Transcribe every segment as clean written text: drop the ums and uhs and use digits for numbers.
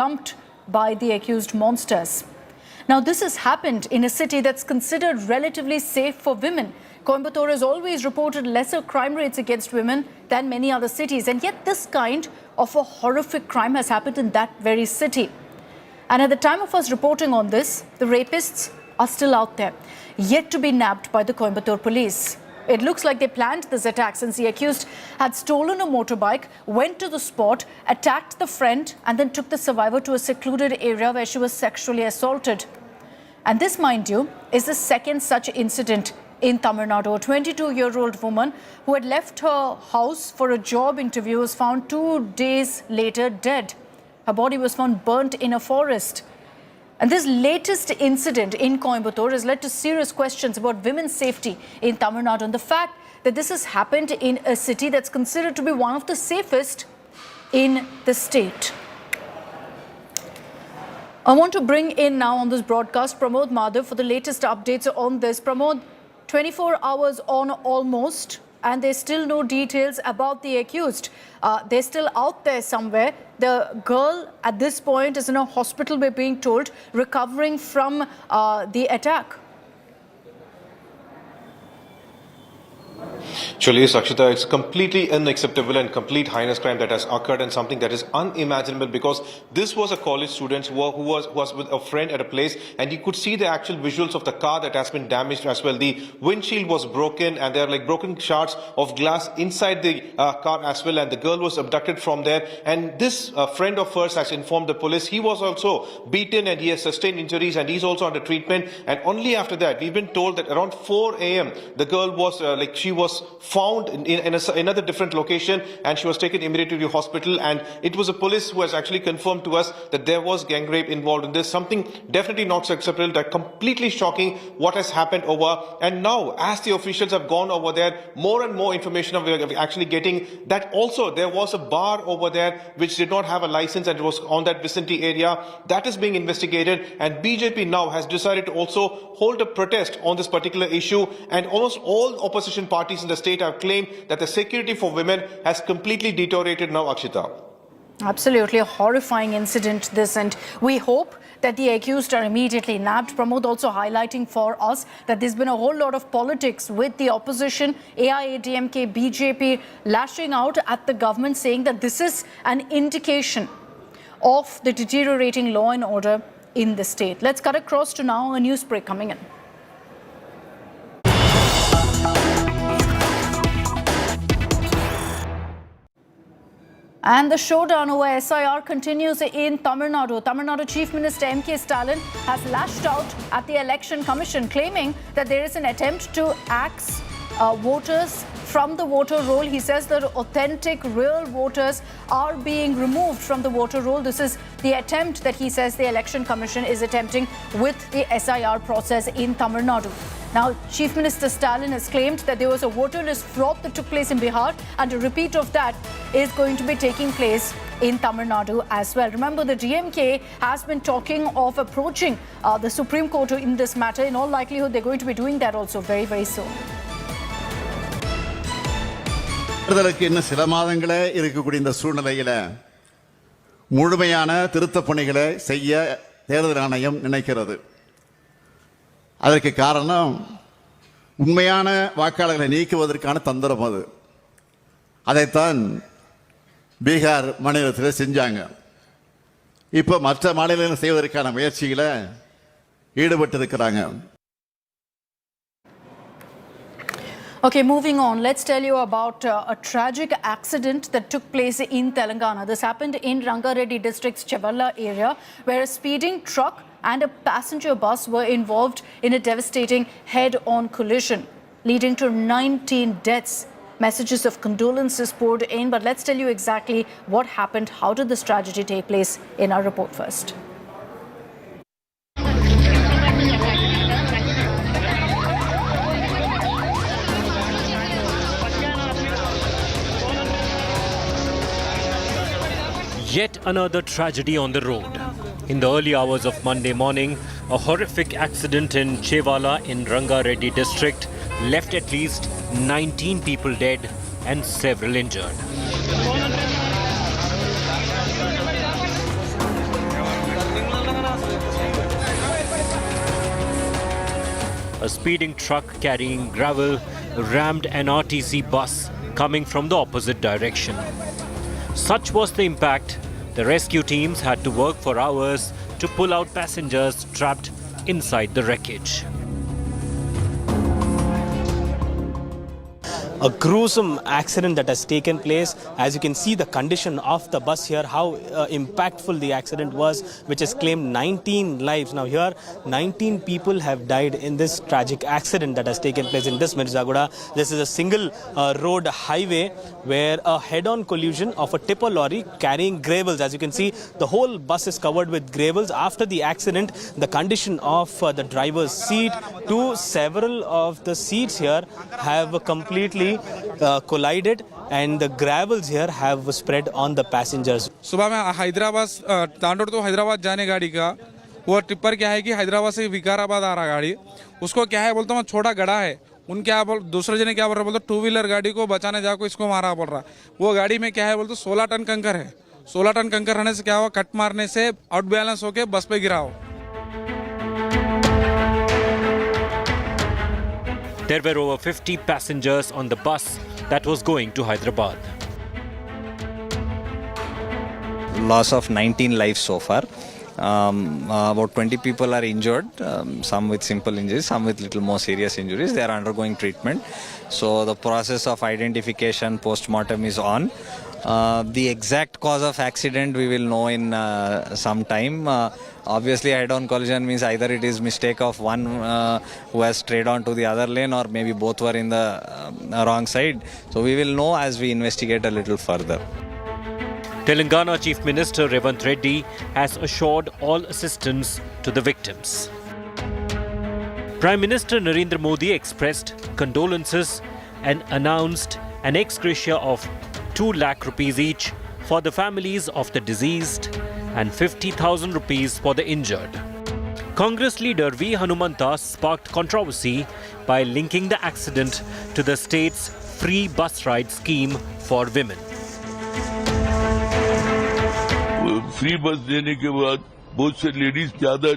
dumped by the accused monsters. Now, this has happened in a city that's considered relatively safe for women. Coimbatore has always reported lesser crime rates against women than many other cities, and yet this kind of a horrific crime has happened in that very city. And at the time of us reporting on this, the rapists are still out there, yet to be nabbed by the Coimbatore police. It looks like they planned this attack since the accused had stolen a motorbike, went to the spot, attacked the friend, and then took the survivor to a secluded area where she was sexually assaulted. And this, mind you, is the second such incident in Tamil Nadu. A 22-year-old woman who had left her house for a job interview was found 2 days later dead. Her body was found burnt in a forest. And this latest incident in Coimbatore has led to serious questions about women's safety in Tamil Nadu, and the fact that this has happened in a city that's considered to be one of the safest in the state. I want to bring in now on this broadcast Pramod for the latest updates on this. Pramod, 24 hours on almost, and there's still no details about the accused. They're still out there somewhere. The girl at this point is in a hospital, we're being told, recovering from the attack. Actually, Akshita, it's completely unacceptable and complete heinous crime that has occurred, and something that is unimaginable, because this was a college student who was with a friend at a place, and you could see the actual visuals of the car that has been damaged as well. The windshield was broken, and there are like broken shards of glass inside the car as well, and the girl was abducted from there. And this friend of hers has informed the police. He was also beaten and he has sustained injuries, and he's also under treatment. And only after that, we've been told that around 4 a.m. the girl was she was found in another different location, and she was taken immediately to the hospital. And it was the police who has actually confirmed to us that there was gang rape involved in this. Something definitely not so acceptable, that completely shocking what has happened over. And now, as the officials have gone over there, more and more information are actually getting that also there was a bar over there which did not have a license, and it was on that vicinity area. That is being investigated, and BJP now has decided to also hold a protest on this particular issue. And almost all opposition parties in the state have claimed that the security for women has completely deteriorated now, Akshita. Absolutely a horrifying incident, this, and we hope that the accused are immediately nabbed. Pramod also highlighting for us that there's been a whole lot of politics with the opposition, AIADMK, BJP, lashing out at the government, saying that this is an indication of the deteriorating law and order in the state. Let's cut across to now a news break coming in. And the showdown over SIR continues in Tamil Nadu. Tamil Nadu Chief Minister M.K. Stalin has lashed out at the Election Commission, claiming that there is an attempt to axe voters from the voter roll. He says that authentic, real voters are being removed from the voter roll. This is the attempt that he says the Election Commission is attempting with the SIR process in Tamil Nadu. Now, Chief Minister Stalin has claimed that there was a voter list fraud that took place in Bihar, and a repeat of that is going to be taking place in Tamil Nadu as well. Remember, the DMK has been talking of approaching the Supreme Court in this matter. In all likelihood, they're going to be doing that also very, very soon. இன்னும் சில மாதங்களே இருக்கக்கூடிய இந்த சூழ்நிலையில் முழுமையான திருத்தப் பணிகளை செய்ய தேர்தல் ஆணையம் நினைக்கிறது. அதற்கு காரணம் உண்மையான வாக்காளர்களை நீக்குவதற்கான தந்திரம் அது. அதைத்தான் பீகார் மாநிலத்தில் செஞ்சாங்க. இப்போ மற்ற மாநிலங்கள் செய்வதற்கான முயற்சிகளை ஈடுபட்டிருக்கிறாங்க. Okay, moving on, let's tell you about a tragic accident that took place in Telangana. This happened in Rangareddy district's Chevalla area, where a speeding truck and a passenger bus were involved in a devastating head-on collision, leading to 19 deaths. Messages of condolences poured in, but let's tell you exactly what happened. How did this tragedy take place in our report first? Yet another tragedy on the road. In the early hours of Monday morning, a horrific accident in Chevala in Rangareddy district left at least 19 people dead and several injured. A speeding truck carrying gravel rammed an RTC bus coming from the opposite direction. Such was the impact, the rescue teams had to work for hours to pull out passengers trapped inside the wreckage. A gruesome accident that has taken place. As you can see the condition of the bus here, how impactful the accident was, which has claimed 19 lives. Now here 19 people have died in this tragic accident that has taken place in this Mirzagura. This is a single road highway where a head-on collision of a tipper lorry carrying gravels. As you can see, the whole bus is covered with gravels. After the accident, the condition of the driver's seat to several of the seats here have completely collided, and the gravels here have spread on the passengers. सुबह में हैदराबाद तांडोर तो हैदराबाद जाने गाड़ी का वो tipper क्या है कि हैदराबाद से विकाराबाद आ रहा गाड़ी, उसको क्या है बोलता हूँ छोटा गड़ा है, उन क्या बोल दूसरे जने क्या बोल रहा बोलते टू व्हीलर गाड़ी को बचाने जाको इसको मारा बोल रहा. वो गाड़ी में क्या है बोलते 16 टन कंकर है. 16 टन कंकर रहने से क्या हुआ, कट मारने से आउट बैलेंस होके बस पे गिरा हो. There were over 50 passengers on the bus that was going to Hyderabad. Loss of 19 lives so far. About 20 people are injured, some with simple injuries, some with little more serious injuries. They are undergoing treatment. So the process of identification post-mortem is on. The exact cause of accident we will know in some time. Obviously, head-on collision means either it is mistake of one who has strayed onto the other lane, or maybe both were in the wrong side. So we will know as we investigate a little further. Telangana Chief Minister Revant Reddy has assured all assistance to the victims. Prime Minister Narendra Modi expressed condolences and announced an ex gratia of 2 lakh rupees each for the families of the deceased and 50,000 rupees for the injured. Congress leader V. Hanumanta sparked controversy by linking the accident to the state's free bus ride scheme for women. Free बस देने के बाद बहुत से ladies ज्यादा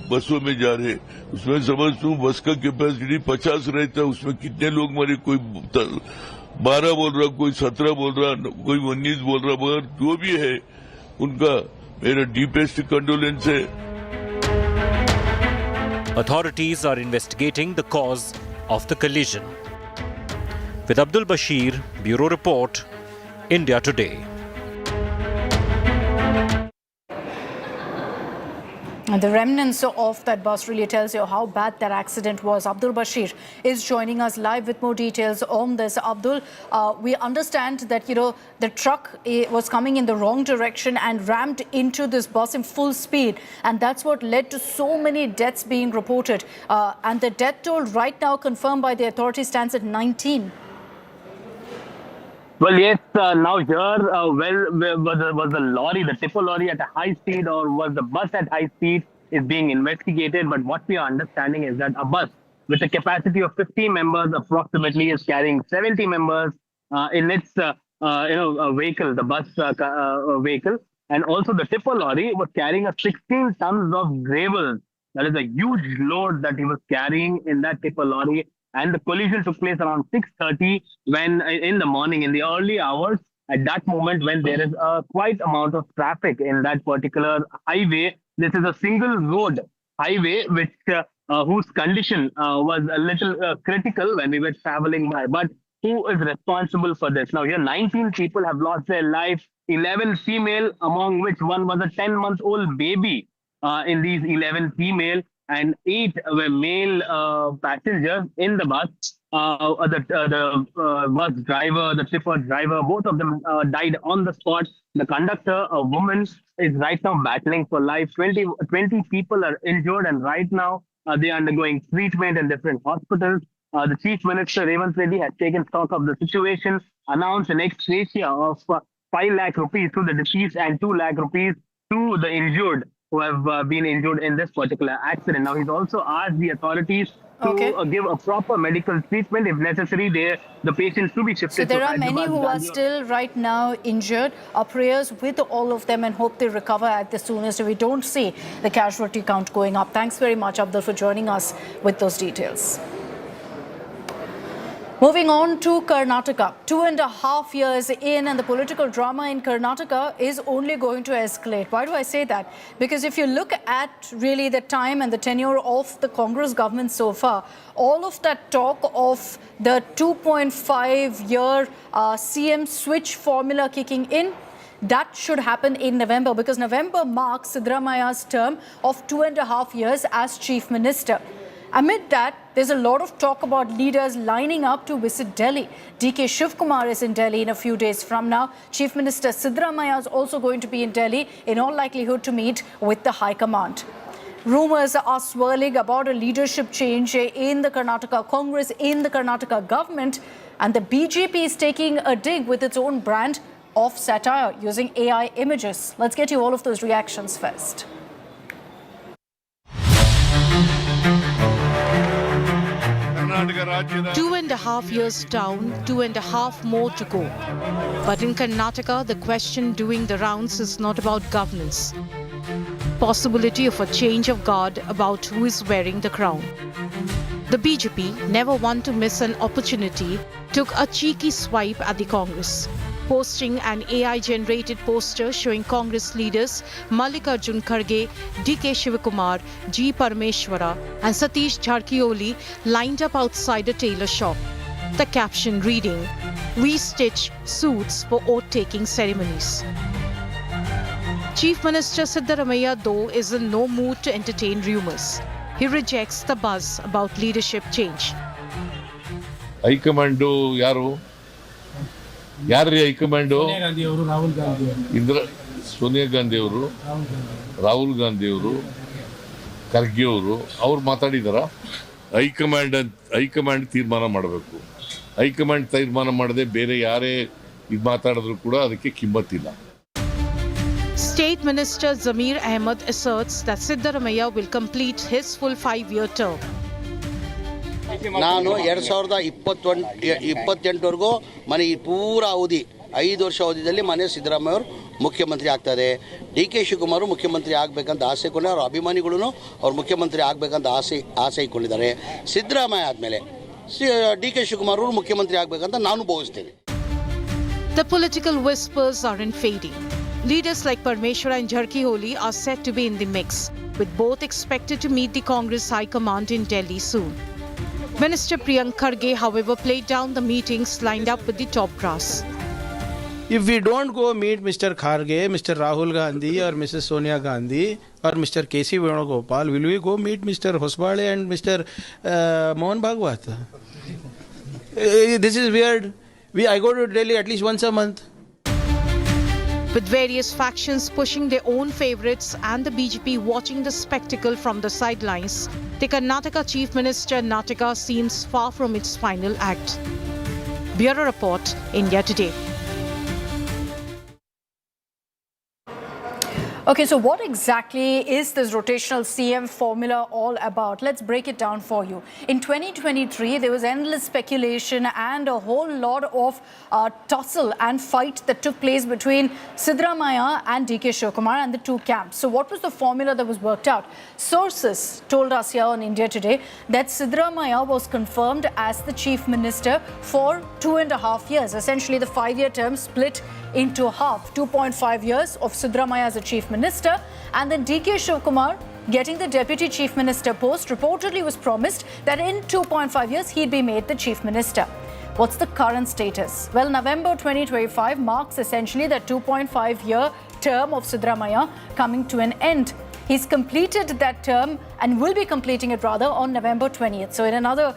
बसों में जा रहे हैं. उसमें समझता हूँ बस का कैपेसिटी 50 रहता है, उसमें कितने लोग मरे, कोई 12 बोल रहा, कोई 17 बोल रहा, कोई 19 बोल रहा, मगर जो भी है उनका मेरा डीपेस्ट कंडोलेंस है. Authorities are investigating the cause of the collision. With Abdul Bashir, Bureau Report, India Today. And the remnants of that bus really tells you how bad that accident was. Abdul Bashir is joining us live with more details on this. Abdul, we understand that, the truck was coming in the wrong direction and rammed into this bus in full speed. And that's what led to so many deaths being reported. And the death toll right now confirmed by the authorities stands at 19. Well, yes, now here, was the lorry, the tipper lorry at a high speed, or was the bus at high speed is being investigated. But what we are understanding is that a bus with a capacity of 50 members approximately is carrying 70 members in its, vehicle, the bus vehicle. And also the tipper lorry was carrying a 16 tons of gravel. That is a huge load that he was carrying in that tipper lorry. And the collision took place around 6:30 when in the morning, in the early hours. At that moment, when there is a quite amount of traffic in that particular highway, this is a single road highway which whose condition was a little critical when we were traveling by. But who is responsible for this? Now, here 19 people have lost their life, 11 female, among which one was a 10-month-old baby in these 11 female. And 8 were male passengers in the bus. The bus driver, the tipper driver, both of them died on the spot. The conductor, a woman, is right now battling for life. 20 people are injured, and right now they are undergoing treatment in different hospitals. The Chief Minister, Revant Reddy, has taken stock of the situation, announced an ex gratia of 5 lakh rupees to the deceased and 2 lakh rupees to the injured. who have been injured in this particular accident. Now, he's also asked the authorities to give a proper medical treatment if necessary. The patients to be shifted. So there to are many Hyderabad, who are Bengaluru. still right now injured. Our prayers with all of them and hope they recover at the soonest. We don't see the casualty count going up. Thanks very much, Abdul, for joining us with those details. Moving on to Karnataka. 2.5 years in, and the political drama in Karnataka is only going to escalate. Why do I say that? Because if you look at really the time and the tenure of the Congress government so far, all of that talk of the 2.5-year CM switch formula kicking in, that should happen in November, because November marks Siddaramaya's term of 2.5 years as Chief Minister. Amid that, there's a lot of talk about leaders lining up to visit Delhi. DK Shivkumar is in Delhi in a few days from now. Chief Minister Siddaramaiah is also going to be in Delhi, in all likelihood to meet with the High Command. Rumours are swirling about a leadership change in the Karnataka Congress, in the Karnataka government, and the BJP is taking a dig with its own brand of satire using AI images. Let's get you all of those reactions first. 2.5 years down, 2.5 more to go. But in Karnataka, the question doing the rounds is not about governance. Possibility of a change of guard about who is wearing the crown. The BJP, never one to miss an opportunity, took a cheeky swipe at the Congress, posting an AI-generated poster showing Congress leaders Mallikarjun Kharge, DK Shivakumar, G. Parameshwara and Satish Jarkioli lined up outside a tailor shop. The caption reading, "We stitch suits for oath-taking ceremonies." Chief Minister Siddaramaiah, though, is in no mood to entertain rumours. He rejects the buzz about leadership change. High command ಯಾರು ಯಾರ್ರೀ high command? Sonia Gandhi ಅವರು, ರಾಹುಲ್ ಗಾಂಧಿ ಅವರು, ಖರ್ಗೆ ಅವರು, ಅವ್ರು ಮಾತಾಡಿದಾರ? High command ತೀರ್ಮಾನ ಮಾಡಬೇಕು. High command ತೀರ್ಮಾನ ಮಾಡದೆ ಬೇರೆ ಯಾರೇ ಇದು ಮಾತಾಡಿದ್ರು ಕೂಡ ಅದಕ್ಕೆ ಕಿಮ್ಮತ್ತಿಲ್ಲ. State Minister Zamir Ahmed asserts that Siddaramaiah will complete his full 5-year term. ನಾನು 2028ವರೆಗೂ ಮನೆ ಈ ಪೂರ ಅವಧಿ 5 ವರ್ಷ ಅವಧಿಯಲ್ಲಿ ಮನೆ ಸಿದ್ದರಾಮಯ್ಯ ಅವರು ಮುಖ್ಯಮಂತ್ರಿ ಆಗ್ತಾರೆ. DK ಶಿವಕುಮಾರ್ ಮುಖ್ಯಮಂತ್ರಿ ಆಗಬೇಕಂತ ಆಸೆ ಕೊಂಡು ಅವರ ಅಭಿಮಾನಿಗಳು ಅವ್ರು ಮುಖ್ಯಮಂತ್ರಿ ಆಗಬೇಕಂತ ಆಸೆ ಇಟ್ಕೊಂಡಿದ್ದಾರೆ. ಸಿದ್ದರಾಮಯ್ಯ ಆದಮೇಲೆ DK ಶಿವಕುಮಾರ್ ಅವರು ಮುಖ್ಯಮಂತ್ರಿ ಆಗಬೇಕಂತ ನಾನು ಭಾವಿಸ್ತೇನೆ. The political whispers aren't fading. Leaders like Parameshwara and Jarkioli are set to be in the mix, with both expected to meet the Congress High Command in Delhi soon. Minister Priyank Kharge, however, played down the meetings lined up with the top brass. If we don't go meet Mr. Kharge, Mr. Rahul Gandhi or Mrs. Sonia Gandhi or Mr. K.C. Venugopal, will we go meet Mr. Hosbale and Mr. Mohan Bhagwat? This is weird. I go to Delhi at least once a month. With various factions pushing their own favourites and the BJP watching the spectacle from the sidelines, the Karnataka Chief Minister Nataka seems far from its final act. Bureau Report, India Today. Okay, so what exactly is this rotational CM formula all about? Let's break it down for you. In 2023, there was endless speculation and a whole lot of tussle and fight that took place between Siddaramaiah and DK Shivkumar and the two camps. So what was the formula that was worked out? Sources told us here on India Today that Siddaramaiah was confirmed as the Chief Minister for 2.5 years. Essentially, the 5-year term split into half. 2.5 years of Siddaramaiah as a Chief Minister, and then DK Shivkumar getting the Deputy Chief Minister post. Reportedly was promised that in 2.5 years he'd be made the Chief Minister. What's the current status? Well, November 2025 marks essentially the 2.5-year term of Siddaramaiah coming to an end. He's completed that term and will be completing it rather on November 20th. So in another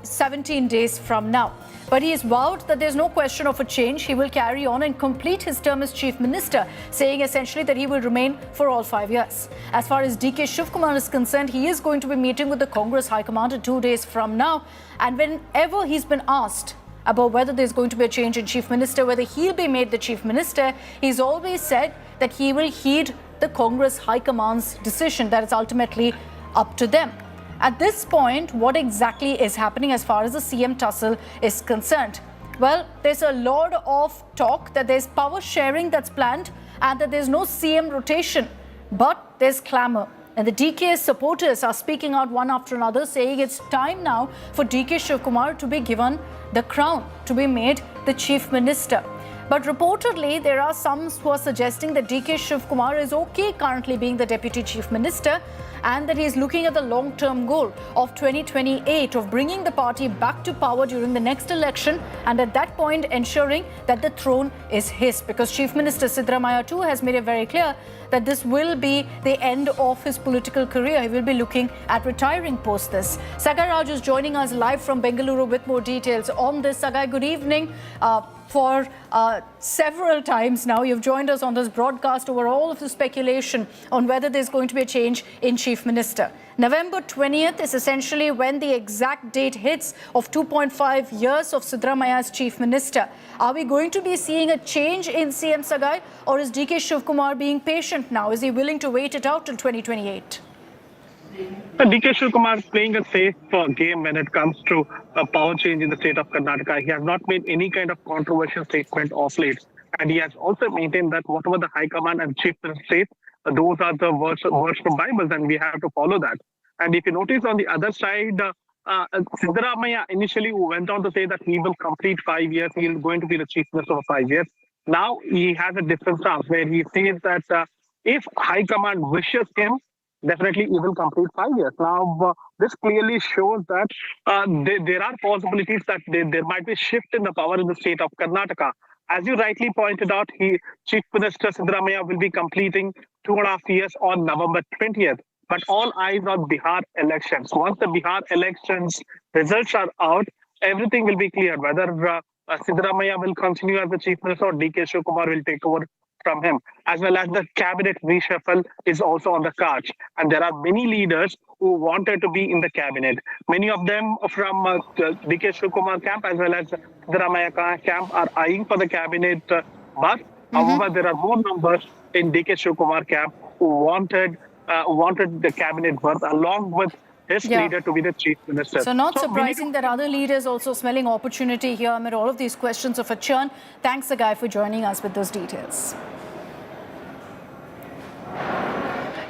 17 days from now. But he has vowed that there's no question of a change. He will carry on and complete his term as Chief Minister, saying essentially that he will remain for all 5 years. As far as DK Shivkumar is concerned, he is going to be meeting with the Congress High Command 2 days from now. And whenever he's been asked about whether there's going to be a change in Chief Minister, whether he'll be made the Chief Minister, he's always said that he will heed the Congress High Command's decision. That it's ultimately up to them. At this point, what exactly is happening as far as the CM tussle is concerned? Well, there's a lot of talk that there's power sharing that's planned and that there's no CM rotation. But there's clamour. And the DK supporters are speaking out one after another, saying it's time now for DK Shivkumar to be given the crown, to be made the Chief Minister. But reportedly, there are some who are suggesting that DK Shivkumar is okay currently being the Deputy Chief Minister and that he is looking at the long-term goal of 2028 of bringing the party back to power during the next election and at that point ensuring that the throne is his, because Chief Minister Siddaramaiah too has made it very clear that this will be the end of his political career. He will be looking at retiring post this. Sagai Raj is joining us live from Bengaluru with more details on this. Sagai, good evening. For several times now, you've joined us on this broadcast over all of the speculation on whether there's going to be a change in Chief Minister. November 20th is essentially when the exact date hits of 2.5 years of Siddaramaiah as Chief Minister. Are we going to be seeing a change in CM Sagai, or is DK Shivkumar being patient now? Is he willing to wait it out till 2028? DK Shivkumar is playing a safe game when it comes to a power change in the state of Karnataka. He has not made any kind of controversial statement of late. And he has also maintained that whatever the High Command and Chief Minister says, those are the words from Bible, and we have to follow that. And if you notice on the other side, Siddaramaiah initially went on to say that he will complete 5 years. He is going to be the Chief Minister for 5 years. Now he has a different stance where he says that if High Command wishes him, definitely he will complete 5 years. Now, this clearly shows that there are possibilities that there might be a shift in the power in the state of Karnataka. As you rightly pointed out, Chief Minister Siddaramaiah will be completing 2.5 years on November 20th. But all eyes on Bihar elections. Once the Bihar elections results are out, everything will be clear whether Siddaramaiah will continue as the Chief Minister or DK Shivkumar will take over from him, as well as the cabinet reshuffle is also on the cards. And there are many leaders who wanted to be in the cabinet. Many of them from DK Shivkumar camp as well as Siddaramaiah camp are eyeing for the cabinet but however, there are more numbers in DK Shivkumar camp who wanted the cabinet berth along with his leader to be the Chief Minister. So not surprising that other leaders also smelling opportunity here amid all of these questions of a churn. Thanks, Sagai, for joining us with those details.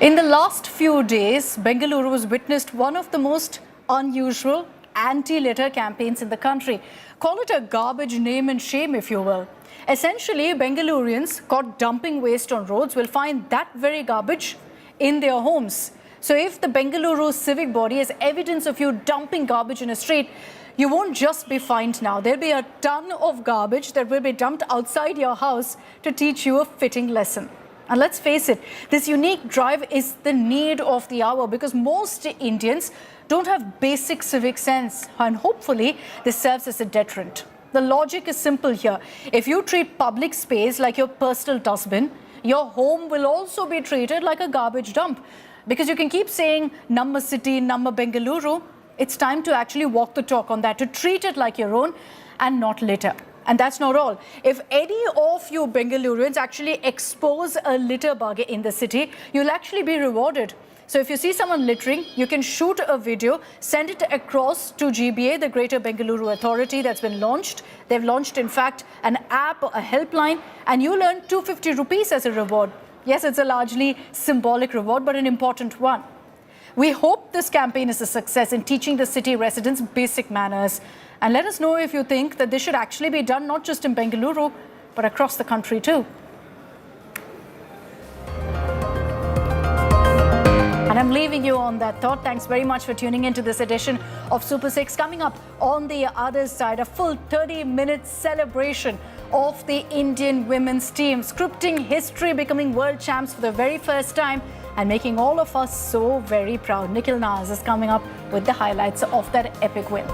In the last few days, Bengaluru has witnessed one of the most unusual anti-litter campaigns in the country. Call it a garbage name and shame, if you will. Essentially, Bengalurians caught dumping waste on roads will find that very garbage in their homes. So if the Bengaluru civic body has evidence of you dumping garbage in a street, you won't just be fined now. There'll be a ton of garbage that will be dumped outside your house to teach you a fitting lesson. And let's face it, this unique drive is the need of the hour because most Indians don't have basic civic sense, and hopefully this serves as a deterrent. The logic is simple here. If you treat public space like your personal dustbin, your home will also be treated like a garbage dump. Because you can keep saying Namma City, Namma Bengaluru, it's time to actually walk the talk on that, to treat it like your own and not litter. And that's not all. If any of you Bengalurians actually expose a litter bug in the city, you'll actually be rewarded. So if you see someone littering, you can shoot a video, send it across to GBA, the Greater Bengaluru Authority that's been launched. They've launched, in fact, an app, a helpline, and you'll earn 250 rupees as a reward. Yes, it's a largely symbolic reward, but an important one. We hope this campaign is a success in teaching the city residents basic manners. And let us know if you think that this should actually be done not just in Bengaluru, but across the country too. And I'm leaving you on that thought. Thanks very much for tuning into this edition of Super 6. Coming up on the other side, a full 30-minute celebration of the Indian women's team, scripting history, becoming world champs for the very first time and making all of us so very proud. Nikhil Naz is coming up with the highlights of that epic win.